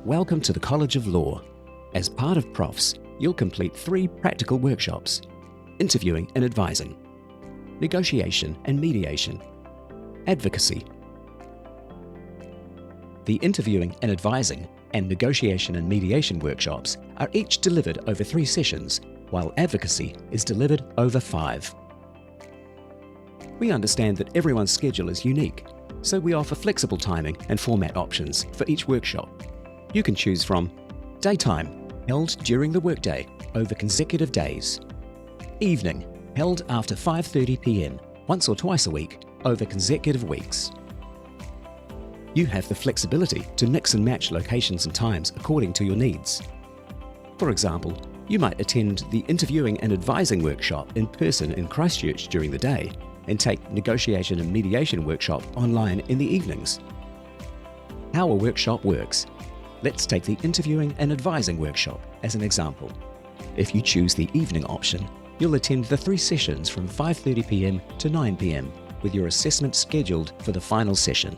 Welcome to the College of Law. As part of Profs, you'll complete 3 practical workshops: interviewing and advising, negotiation and mediation, advocacy. The interviewing and advising and negotiation and mediation workshops are each delivered over 3 sessions, while advocacy is delivered over 5. We understand that everyone's schedule is unique, so we offer flexible timing and format options for each workshop. You can choose from daytime, held during the workday over consecutive days; evening, held after 5:30 p.m. once or twice a week over consecutive weeks. You have the flexibility to mix and match locations and times according to your needs. For example, you might attend the interviewing and advising workshop in person in Christchurch during the day and take negotiation and mediation workshop online in the evenings. How a workshop works. Let's take the interviewing and advising workshop as an example. If you choose the evening option, you'll attend the 3 sessions from 5:30 p.m. to 9 p.m. with your assessment scheduled for the final session.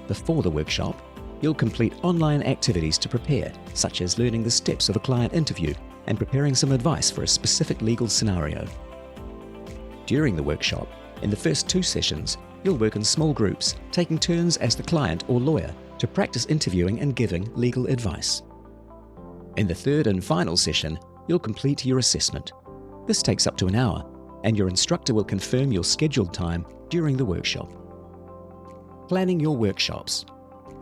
Before the workshop, you'll complete online activities to prepare, such as learning the steps of a client interview and preparing some advice for a specific legal scenario. During the workshop, in the first 2 sessions, you'll work in small groups, taking turns as the client or lawyer to practice interviewing and giving legal advice. In the 3rd and final session, you'll complete your assessment. This takes up to an hour, and your instructor will confirm your scheduled time during the workshop. Planning your workshops.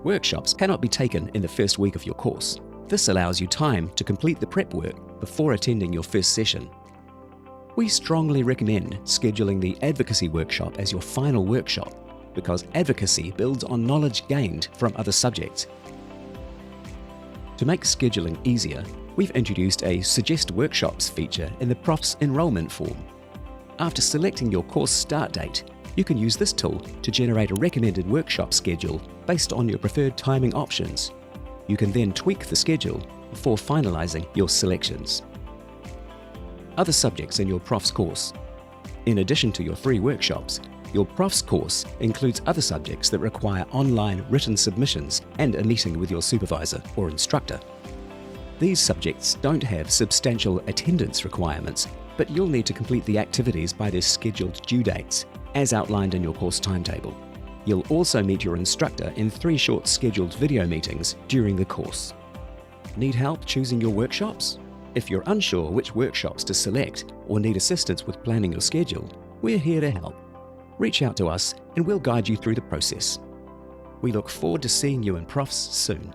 Workshops cannot be taken in the first week of your course. This allows you time to complete the prep work before attending your first session. We strongly recommend scheduling the advocacy workshop as your final workshop, because advocacy builds on knowledge gained from other subjects. To make scheduling easier, we've introduced a Suggest Workshops feature in the Profs enrollment form. After selecting your course start date, you can use this tool to generate a recommended workshop schedule based on your preferred timing options. You can then tweak the schedule before finalizing your selections. Other subjects in your Profs course. In addition to your 3 workshops, your Profs course includes other subjects that require online written submissions and a meeting with your supervisor or instructor. These subjects don't have substantial attendance requirements, but you'll need to complete the activities by their scheduled due dates, as outlined in your course timetable. You'll also meet your instructor in 3 short scheduled video meetings during the course. Need help choosing your workshops? If you're unsure which workshops to select or need assistance with planning your schedule, we're here to help. Reach out to us and we'll guide you through the process. We look forward to seeing you in Profs soon.